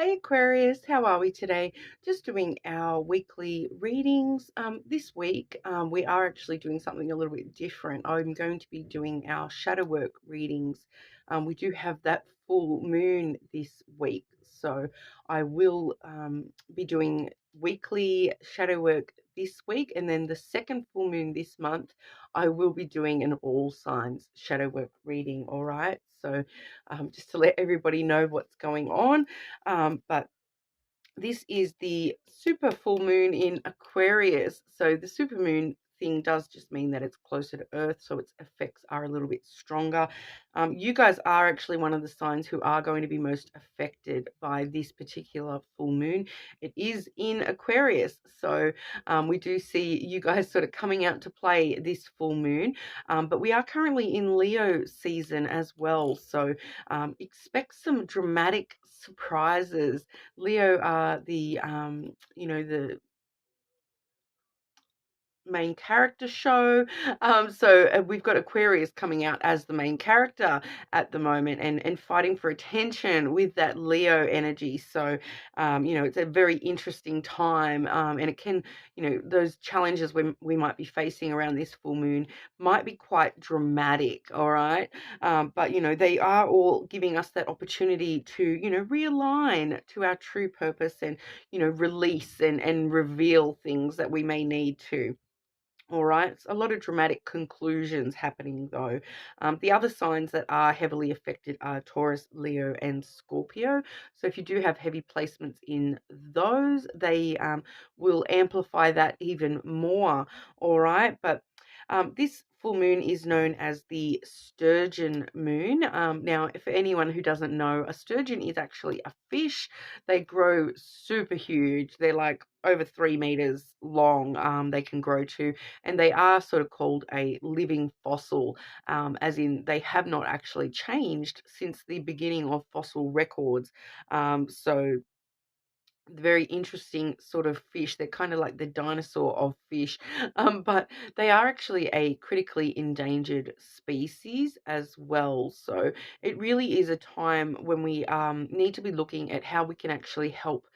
Hey Aquarius, how are we today? Just doing our weekly readings. This week, we are actually doing something a little bit different. I'm going to be doing our shadow work readings. We do have that full moon this week, so I will be doing weekly shadow work this week, and then the second full moon this month, I will be doing an all signs shadow work reading. All right, so just to let everybody know what's going on. But this is the super full moon in Aquarius. So the super moon thing does just mean that it's closer to Earth, so its effects are a little bit stronger. You guys are actually one of the signs who are going to be most affected by this particular full moon. It is in Aquarius, so we do see you guys sort of coming out to play this full moon. But we are currently in Leo season as well, so expect some dramatic surprises. Leo are the main character show. So we've got Aquarius coming out as the main character at the moment and fighting for attention with that Leo energy. So, it's a very interesting time. And it can, those challenges we might be facing around this full moon might be quite dramatic. All right. But, they are all giving us that opportunity to, realign to our true purpose and, release and reveal things that we may need to. All right, it's a lot of dramatic conclusions happening though. The other signs that are heavily affected are Taurus, Leo, and Scorpio. So if you do have heavy placements in those, they will amplify that even more. All right, but this full moon is known as the sturgeon moon. Now, for anyone who doesn't know, a sturgeon is actually a fish. They grow super huge. They're like over 3 meters long. They can grow to, and they are sort of called a living fossil, as in they have not actually changed since the beginning of fossil records. So very interesting sort of fish. They're kind of like the dinosaur of fish, but they are actually a critically endangered species as well. So it really is a time when we need to be looking at how we can actually help,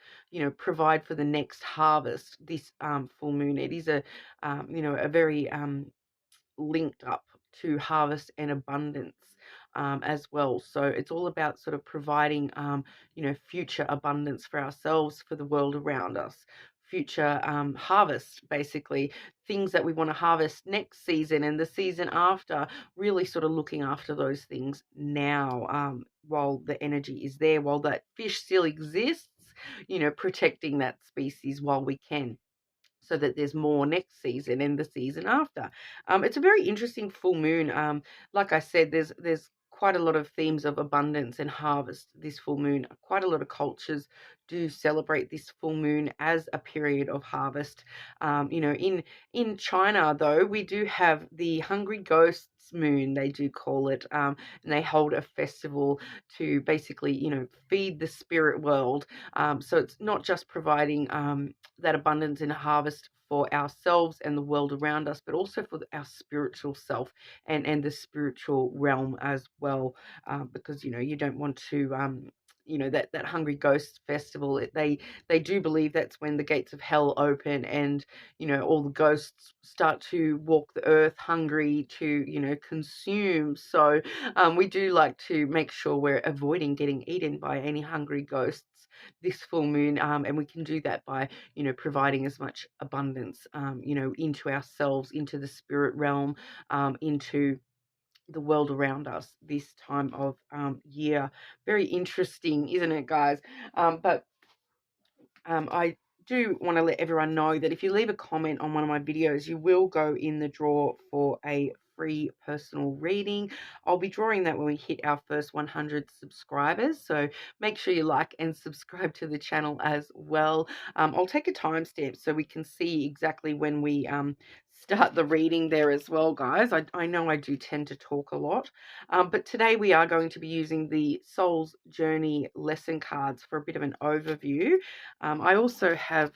provide for the next harvest. This full moon, it is a very linked up to harvest and abundance as well. So it's all about sort of providing, future abundance for ourselves, for the world around us, future harvest, basically, things that we want to harvest next season and the season after, really sort of looking after those things now, while the energy is there, while that fish still exists, protecting that species while we can, so that there's more next season and the season after. It's a very interesting full moon. Like I said, there's quite a lot of themes of abundance and harvest this full moon. Quite a lot of cultures do celebrate this full moon as a period of harvest. In China though, we do have the Hungry Ghosts moon, they do call it, and they hold a festival to basically, feed the spirit world. So it's not just providing that abundance and harvest for ourselves and the world around us, but also for our spiritual self and the spiritual realm as well, because you don't want to that Hungry Ghost Festival, they do believe that's when the gates of hell open and all the ghosts start to walk the earth hungry to consume. So we do like to make sure we're avoiding getting eaten by any hungry ghosts this full moon, and we can do that by providing as much abundance into ourselves, into the spirit realm, into the world around us this time of year. Very interesting, isn't it, guys? But I do want to let everyone know that if you leave a comment on one of my videos, you will go in the draw for a free personal reading. I'll be drawing that when we hit our first 100 subscribers, so make sure you like and subscribe to the channel as well. I'll take a timestamp so we can see exactly when we start the reading there as well, guys. I know I do tend to talk a lot, but today we are going to be using the Soul's Journey lesson cards for a bit of an overview. I also have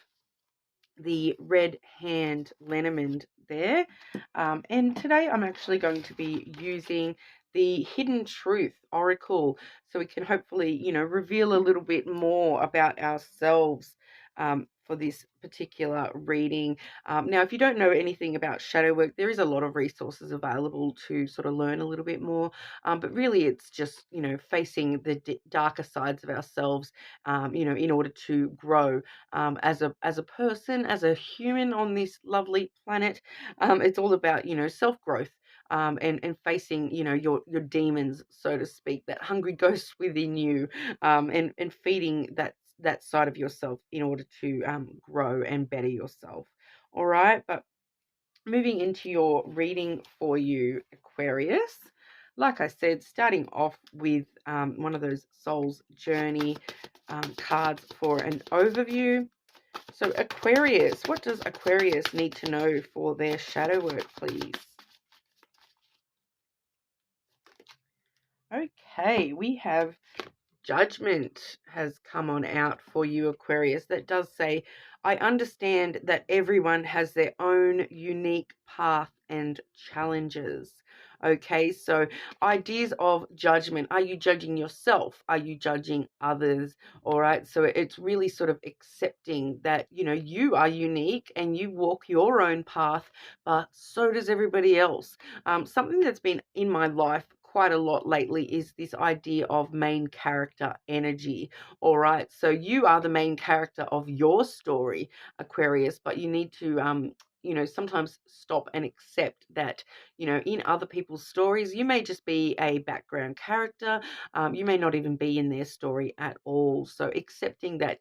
the red hand lenormand there, and today I'm actually going to be using the hidden truth oracle, so we can hopefully, reveal a little bit more about ourselves for this particular reading. Now, if you don't know anything about shadow work, there is a lot of resources available to sort of learn a little bit more. But really, it's just, facing the darker sides of ourselves, in order to grow as a person, as a human on this lovely planet. It's all about, self growth. And facing, your demons, so to speak, that hungry ghost within you, and feeding that side of yourself in order to grow and better yourself. All right, but moving into your reading for you, Aquarius. Like I said, starting off with one of those Soul's Journey cards for an overview. So, Aquarius, what does Aquarius need to know for their shadow work, please? Okay, we have Judgment has come on out for you, Aquarius. That does say, I understand that everyone has their own unique path and challenges. Okay, so ideas of judgment. Are you judging yourself? Are you judging others? All right, so it's really sort of accepting that, you are unique and you walk your own path, but so does everybody else. Something that's been in my life quite a lot lately is this idea of main character energy. All right, so you are the main character of your story, Aquarius, but you need to sometimes stop and accept that, in other people's stories, you may just be a background character. You may not even be in their story at all. So accepting that,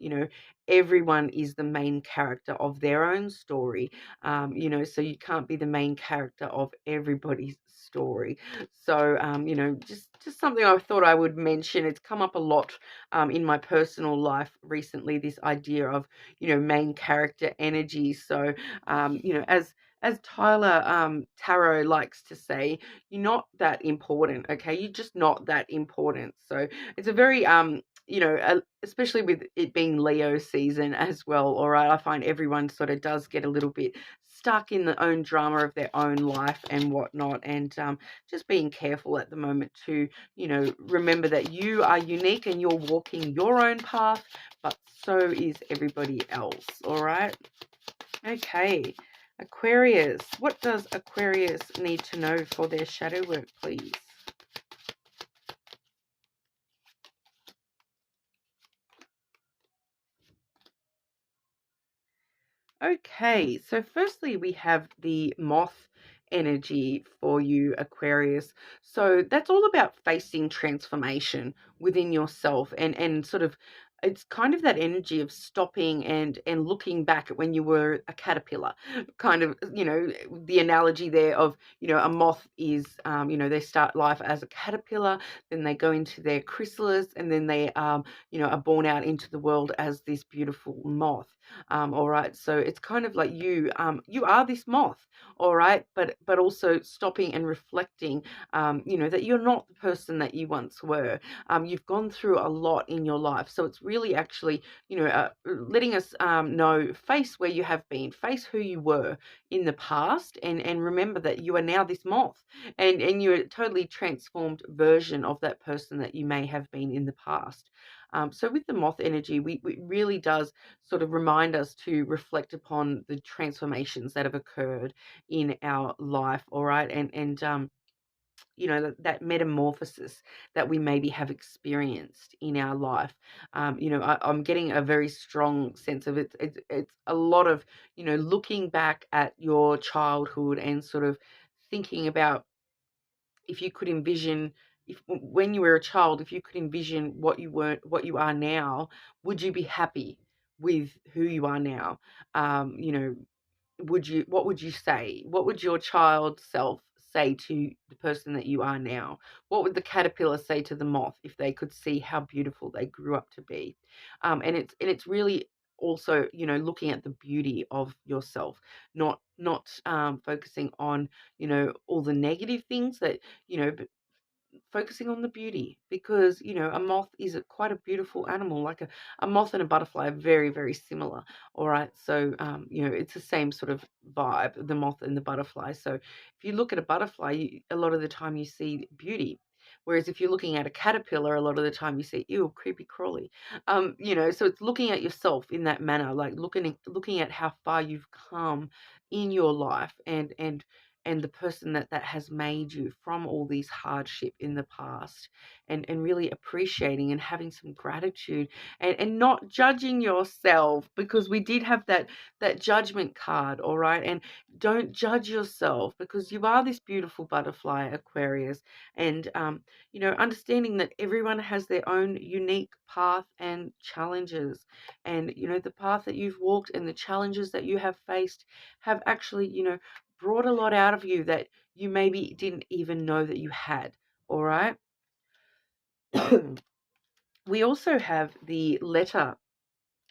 everyone is the main character of their own story, so you can't be the main character of everybody's story. So, just something I thought I would mention. It's come up a lot in my personal life recently, this idea of, main character energy. So, as Tyler Tarot likes to say, you're not that important, okay? You're just not that important. So it's a very, especially with it being Leo season as well, all right, I find everyone sort of does get a little bit stuck in the own drama of their own life and whatnot, and just being careful at the moment to, remember that you are unique and you're walking your own path, but so is everybody else, all right? Okay, Aquarius. What does Aquarius need to know for their shadow work, please? Okay, so firstly, we have the moth energy for you, Aquarius. So that's all about facing transformation within yourself, and sort of, it's kind of that energy of stopping and looking back at when you were a caterpillar. Kind of, the analogy there of, a moth is, they start life as a caterpillar, then they go into their chrysalis, and then they, are born out into the world as this beautiful moth. All right, so it's kind of like you are this moth, all right, but also stopping and reflecting, that you're not the person that you once were. You've gone through a lot in your life, so it's really actually, letting us know, face where you have been, face who you were in the past, and remember that you are now this moth, and you're a totally transformed version of that person that you may have been in the past. So with the moth energy, we really does sort of remind us to reflect upon the transformations that have occurred in our life, all right, and that metamorphosis that we maybe have experienced in our life. I'm getting a very strong sense of it. It's a lot of, looking back at your childhood and sort of thinking about, if you could envision, if when you were a child, if you could envision what you weren't, what you are now, would you be happy with who you are now? You know, what would you say? What would your child self say to the person that you are now? What would the caterpillar say to the moth if they could see how beautiful they grew up to be? And it's really also, looking at the beauty of yourself, not focusing on, all the negative things that, focusing on the beauty, because a moth is quite a beautiful animal. Like a moth and a butterfly are very, very similar. All right, so it's the same sort of vibe, the moth and the butterfly. So if you look at a butterfly, a lot of the time you see beauty. Whereas if you're looking at a caterpillar, a lot of the time you see, ew, creepy crawly. So it's looking at yourself in that manner, like looking at how far you've come in your life, and the person that has made you from all these hardship in the past, and really appreciating and having some gratitude, and not judging yourself, because we did have that judgment card. All right, and don't judge yourself, because you are this beautiful butterfly, Aquarius, and understanding that everyone has their own unique path and challenges, and the path that you've walked and the challenges that you have faced have actually brought a lot out of you that you maybe didn't even know that you had. All right. We also have the letter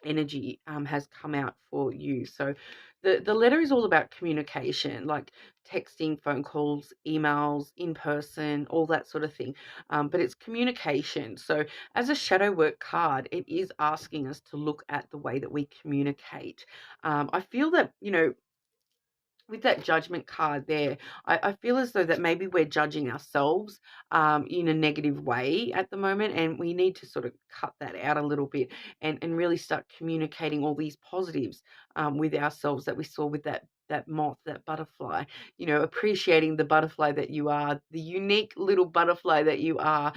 energy has come out for you. So the letter is all about communication, like texting, phone calls, emails, in person, all that sort of thing. But it's communication. So as a shadow work card, it is asking us to look at the way that we communicate. I feel that, with that judgment card there, I feel as though that maybe we're judging ourselves in a negative way at the moment, and we need to sort of cut that out a little bit, and really start communicating all these positives with ourselves that we saw with that moth, that butterfly, appreciating the butterfly that you are, the unique little butterfly that you are.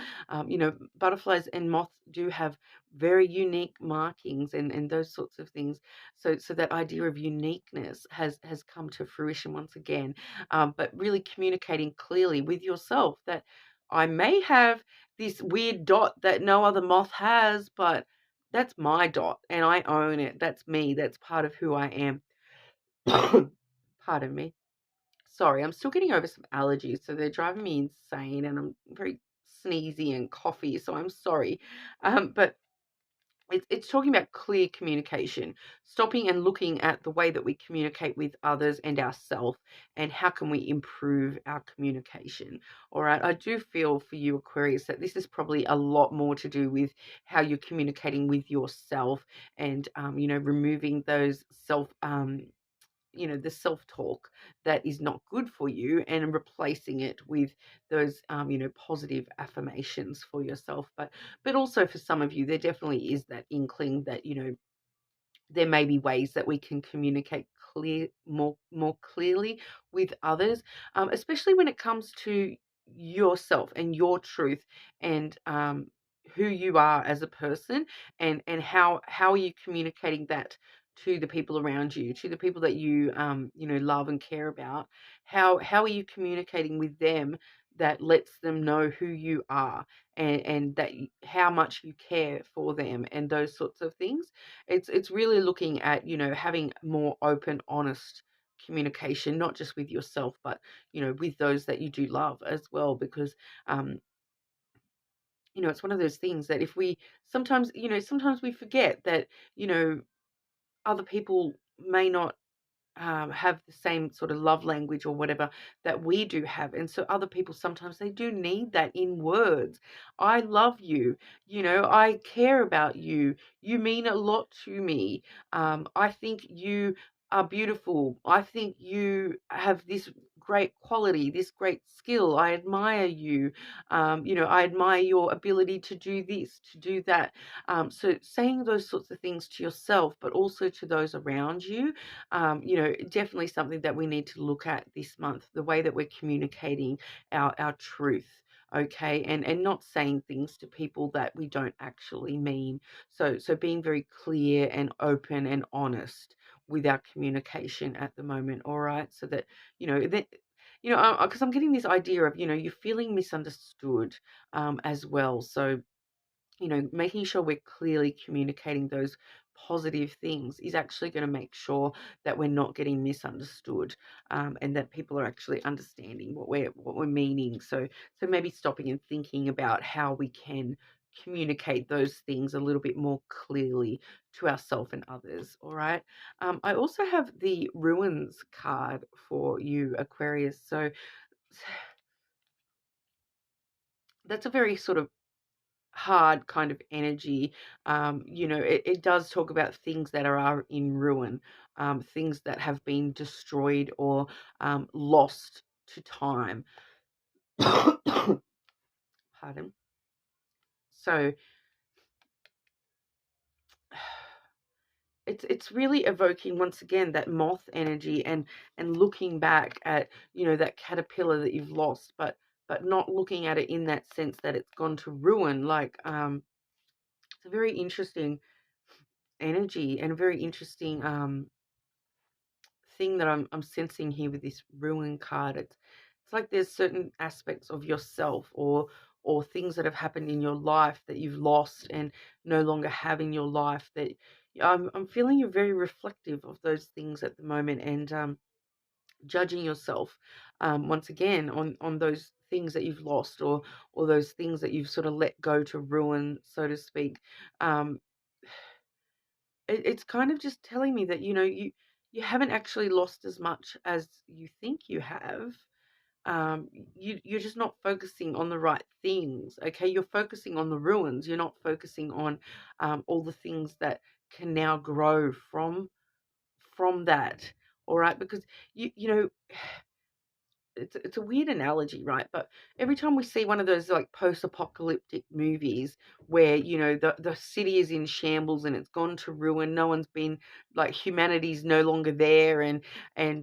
Butterflies and moths do have very unique markings, and those sorts of things. So that idea of uniqueness has come to fruition once again. But really communicating clearly with yourself that I may have this weird dot that no other moth has, but that's my dot and I own it. That's me. That's part of who I am. Pardon me. Sorry, I'm still getting over some allergies, so they're driving me insane, and I'm very sneezy and coughy, so I'm sorry. But it's talking about clear communication, stopping and looking at the way that we communicate with others and ourselves, and how can we improve our communication. All right, I do feel for you, Aquarius, that this is probably a lot more to do with how you're communicating with yourself, and removing those the self-talk that is not good for you, and replacing it with those positive affirmations for yourself. But also for some of you, there definitely is that inkling that there may be ways that we can communicate more clearly with others, especially when it comes to yourself and your truth, and who you are as a person, and how are you communicating that to the people around you, to the people that you love and care about. How are you communicating with them that lets them know who you are, and that how much you care for them, and those sorts of things. It's really looking at having more open, honest communication, not just with yourself, but with those that you do love as well, because it's one of those things that if we sometimes we forget that other people may not have the same sort of love language or whatever that we do have. And so other people, sometimes they do need that in words. I love you. I care about you. You mean a lot to me. I think you are beautiful. I think you have this great quality, this great skill. I admire you. I admire your ability to do this, to do that. So saying those sorts of things to yourself, but also to those around you, definitely something that we need to look at this month, the way that we're communicating our truth. Okay, and not saying things to people that we don't actually mean. So being very clear and open and honest with our communication at the moment. All right, so that that because I'm getting this idea of you're feeling misunderstood as well. So making sure we're clearly communicating those positive things is actually going to make sure that we're not getting misunderstood, and that people are actually understanding what we're meaning. So maybe stopping and thinking about how we can communicate those things a little bit more clearly to ourselves and others. All right. I also have the ruins card for you, Aquarius. So that's a very sort of hard kind of energy. It does talk about things that are in ruin, things that have been destroyed or lost to time. Pardon. So it's really evoking once again that moth energy, and looking back at, that caterpillar that you've lost, but not looking at it in that sense that it's gone to ruin. Like, it's a very interesting energy and a very interesting thing that I'm sensing here with this ruin card. It's like there's certain aspects of yourself, or things that have happened in your life that you've lost and no longer have in your life, that I'm feeling you're very reflective of those things at the moment, and judging yourself once again on those things that you've lost, or those things that you've sort of let go to ruin, so to speak. Um, it's kind of just telling me that, you haven't actually lost as much as you think you have. You're just not focusing on the right things. Okay, you're focusing on the ruins. You're not focusing on all the things that can now grow from that. All right, because you know it's a weird analogy, right? But every time we see one of those like post-apocalyptic movies where, the city is in shambles and it's gone to ruin, no one's been, like, humanity's no longer there, and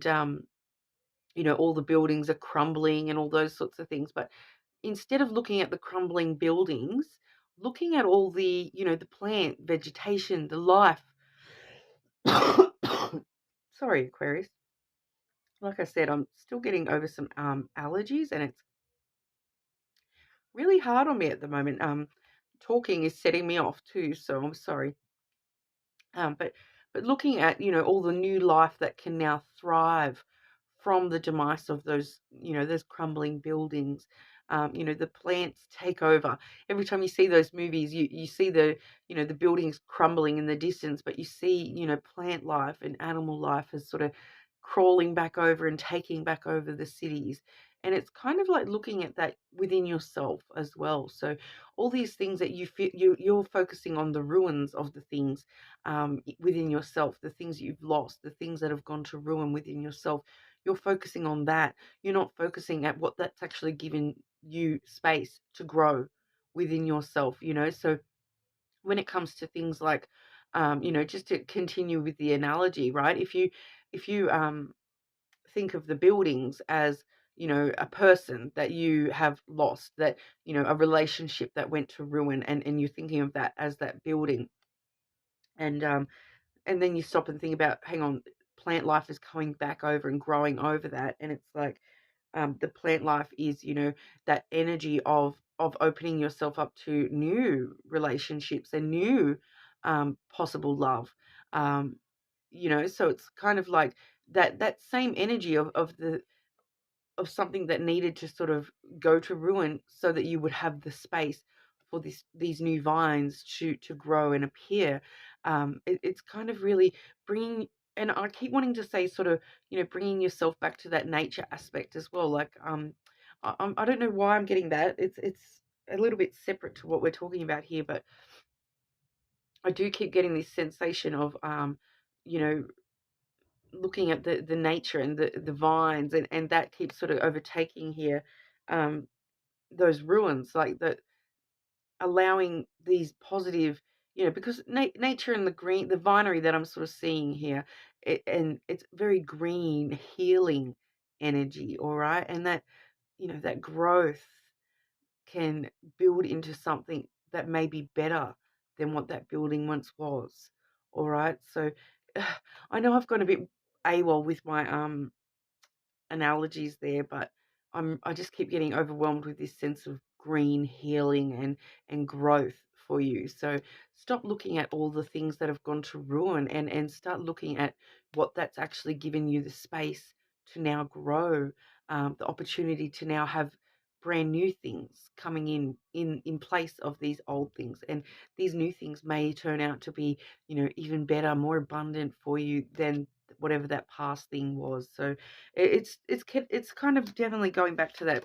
all the buildings are crumbling and all those sorts of things. But instead of looking at the crumbling buildings, looking at all the, the plant, vegetation, the life. Sorry, Aquarius. Like I said, I'm still getting over some allergies, and it's really hard on me at the moment. Talking is setting me off too, so I'm sorry. But looking at, all the new life that can now thrive from the demise of those crumbling buildings. The plants take over. Every time you see those movies, you see the buildings crumbling in the distance, but you see, plant life and animal life is sort of crawling back over and taking back over the cities. And it's kind of like looking at that within yourself as well. So all these things that you feel, you're focusing on the ruins of the things within yourself, the things you've lost, the things that have gone to ruin within yourself. You're focusing on that. You're not focusing at what that's actually given you space to grow within yourself. So when it comes to things like, just to continue with the analogy, right? If you think of the buildings as, a person that you have lost, that, a relationship that went to ruin, and you're thinking of that as that building, and then you stop and think about, hang on, plant life is coming back over and growing over that, and it's like, the plant life is, that energy of opening yourself up to new relationships and new possible love. So it's kind of like that same energy of something that needed to sort of go to ruin so that you would have the space for these new vines to grow and appear. It's kind of really bringing, and I keep wanting to say, sort of, bringing yourself back to that nature aspect as well. Like, I don't know why I'm getting that. It's a little bit separate to what we're talking about here, but I do keep getting this sensation of, you know, looking at the nature and the vines, and that keeps sort of overtaking here, um, those ruins, like the allowing these positive, because nature and the vinery that I'm sort of seeing here, and it's very green, healing energy, all right, and that, that growth can build into something that may be better than what that building once was. All right. So I know I've gone a bit AWOL with my analogies there, but I just keep getting overwhelmed with this sense of green healing and growth for you. So stop looking at all the things that have gone to ruin, and start looking at what that's actually given you the space to now grow, the opportunity to now have brand new things coming in place of these old things, and these new things may turn out to be, even better, more abundant for you than whatever that past thing was. So it's kind of definitely going back to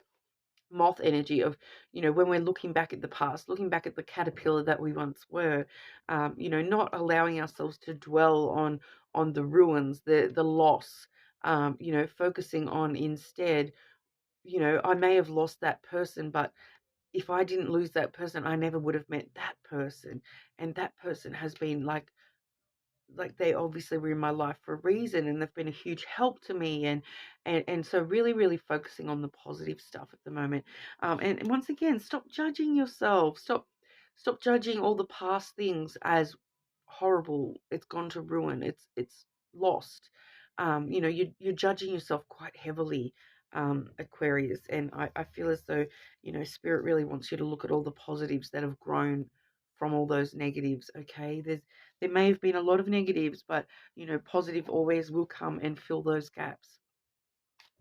moth energy of, when we're looking back at the past, looking back at the caterpillar that we once were, not allowing ourselves to dwell on the ruins, the loss, focusing on instead, I may have lost that person, but if I didn't lose that person, I never would have met that person. And that person has been like they obviously were in my life for a reason, and they've been a huge help to me, and so really really focusing on the positive stuff at the moment, and once again, stop judging yourself, stop judging all the past things as horrible, it's gone to ruin, it's lost. You're judging yourself quite heavily, Aquarius, and I feel as though, spirit really wants you to look at all the positives that have grown from all those negatives. Okay, there may have been a lot of negatives, but positive always will come and fill those gaps.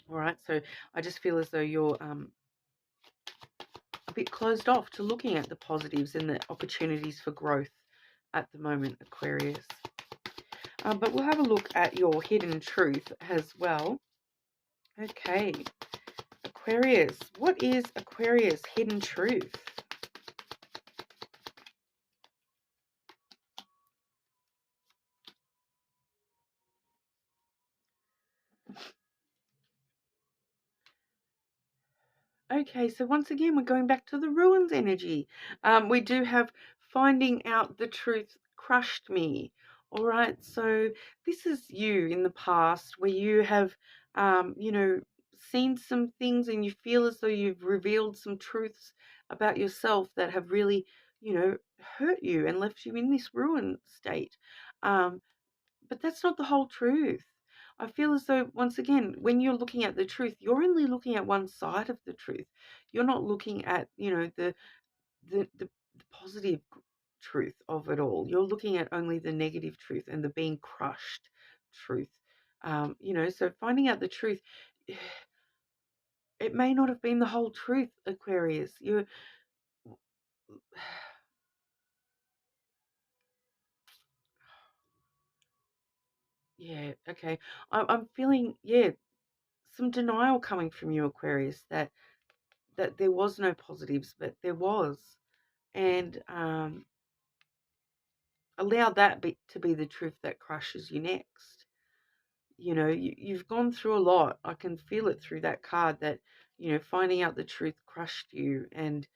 All right, so I just feel as though you're a bit closed off to looking at the positives and the opportunities for growth at the moment, Aquarius. But we'll have a look at your hidden truth as well. Okay, Aquarius, what is Aquarius' hidden truth? Okay, so once again, we're going back to the ruins energy. We do have finding out the truth crushed me. All right, so this is you in the past where you have, seen some things and you feel as though you've revealed some truths about yourself that have really, hurt you and left you in this ruined state. Um, but that's not the whole truth. I feel as though, once again, when you're looking at the truth, you're only looking at one side of the truth. You're not looking at, the positive truth of it all. You're looking at only the negative truth and the being crushed truth. So finding out the truth, it may not have been the whole truth, Aquarius. Yeah, okay. I'm feeling, yeah, some denial coming from you, Aquarius, that there was no positives, but there was, and allow that to be the truth that crushes you next. You've gone through a lot. I can feel it through that card that, finding out the truth crushed you, and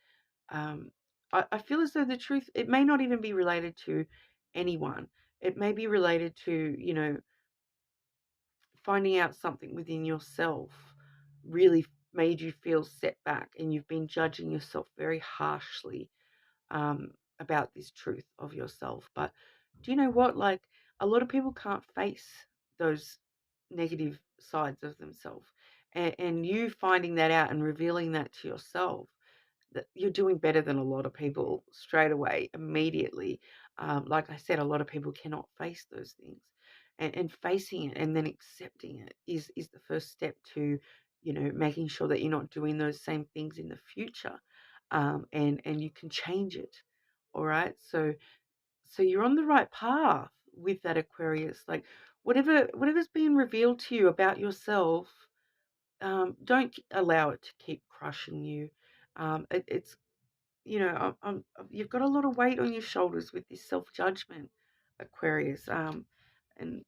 um, I feel as though the truth, it may not even be related to anyone. It may be related to, finding out something within yourself really made you feel set back, and you've been judging yourself very harshly, um, about this truth of yourself. But do you know what? Like, a lot of people can't face those negative sides of themselves. And you finding that out and revealing that to yourself, that you're doing better than a lot of people straight away, immediately. Like I said, a lot of people cannot face those things. And facing it and then accepting it is the first step to, making sure that you're not doing those same things in the future. And you can change it. All right. So you're on the right path with that, Aquarius. Like, whatever's being revealed to you about yourself, don't allow it to keep crushing you. It's, you've got a lot of weight on your shoulders with this self judgment, Aquarius. And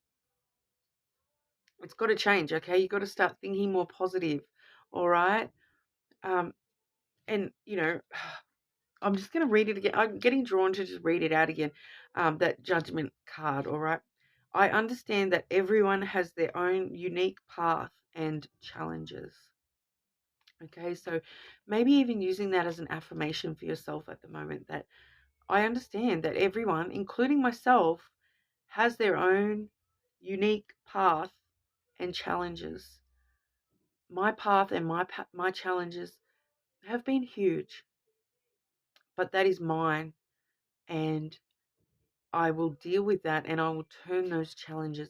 it's got to change. Okay, you've got to start thinking more positive. All right. Um, and I'm just going to read it again. I'm getting drawn to just read it out again. That judgment card. All right. I understand that everyone has their own unique path and challenges. Okay, so maybe even using that as an affirmation for yourself at the moment, that I understand that everyone, including myself, has their own unique path and challenges. My path and my challenges have been huge, but that is mine, and I will deal with that, and I will turn those challenges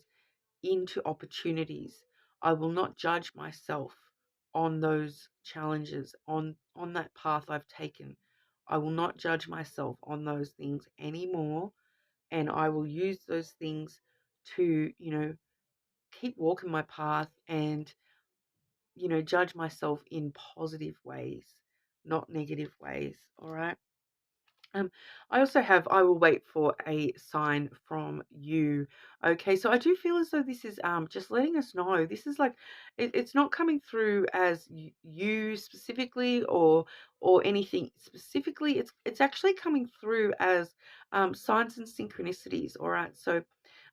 into opportunities. I will not judge myself on those challenges, on that path I've taken. I will not judge myself on those things anymore, and I will use those things to, keep walking my path and, judge myself in positive ways. not negative ways. All right. I also have, I will wait for a sign from you. Okay, so I do feel as though this is just letting us know. This is like it's not coming through as you specifically or anything specifically. It's actually coming through as signs and synchronicities. All right, so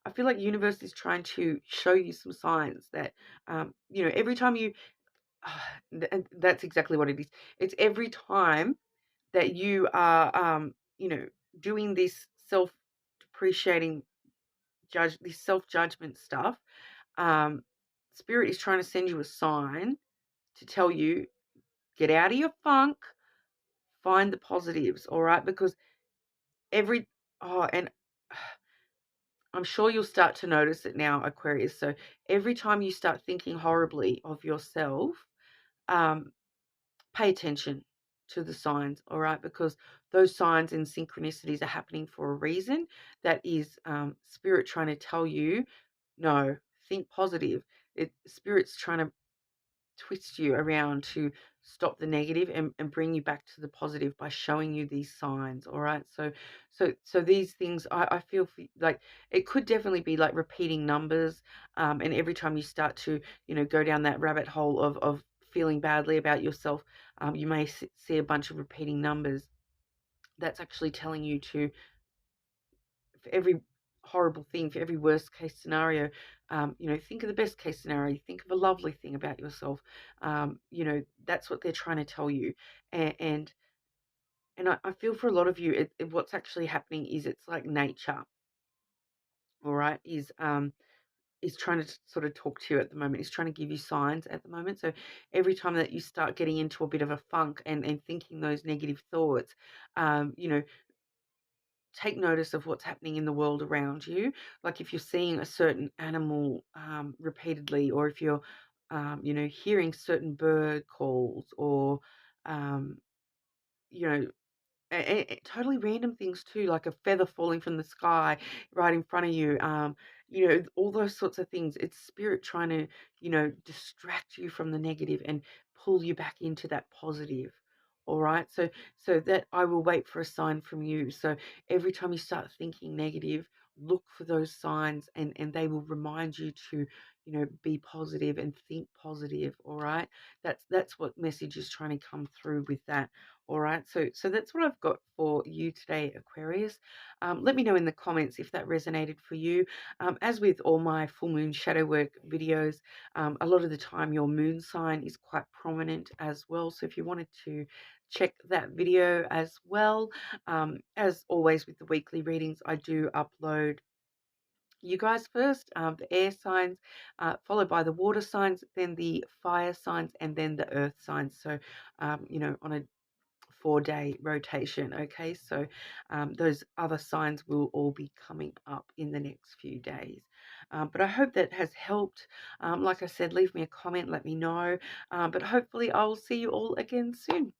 I feel like universe is trying to show you some signs that every time you and that's exactly what it is. It's every time that you are, doing this self-depreciating this self-judgment stuff. Um, Spirit is trying to send you a sign to tell you, get out of your funk, find the positives, all right? Because every, and I'm sure you'll start to notice it now, Aquarius. So every time you start thinking horribly of yourself, um, pay attention to the signs, all right? Because those signs and synchronicities are happening for a reason. That is spirit trying to tell you, no, think positive. Spirit's trying to twist you around to stop the negative and bring you back to the positive by showing you these signs. All right. So these things I feel like it could definitely be like repeating numbers. And every time you start to, go down that rabbit hole of feeling badly about yourself, you may see a bunch of repeating numbers. That's actually telling you to, for every horrible thing, for every worst case scenario, think of the best case scenario. Think of a lovely thing about yourself. That's what they're trying to tell you. And I feel for a lot of you, what's actually happening is it's like nature, all right, is trying to sort of talk to you at the moment. Is trying to give you signs at the moment. So every time that you start getting into a bit of a funk and thinking those negative thoughts, you know, take notice of what's happening in the world around you. Like if you're seeing a certain animal repeatedly, or if you're, hearing certain bird calls, or, um, you know, totally random things too, like a feather falling from the sky right in front of you. All those sorts of things. It's spirit trying to, distract you from the negative and pull you back into that positive. All right. So that I will wait for a sign from you. So every time you start thinking negative, look for those signs, and they will remind you to, be positive and think positive. All right. That's what message is trying to come through with that. All right, so that's what I've got for you today, Aquarius. Let me know in the comments if that resonated for you. As with all my full moon shadow work videos, a lot of the time your moon sign is quite prominent as well. So if you wanted to check that video as well, as always with the weekly readings, I do upload you guys first, the air signs, followed by the water signs, then the fire signs, and then the earth signs. So, on a 4-day rotation. Okay, so those other signs will all be coming up in the next few days. But I hope that has helped. Like I said, leave me a comment, let me know. But hopefully, I will see you all again soon.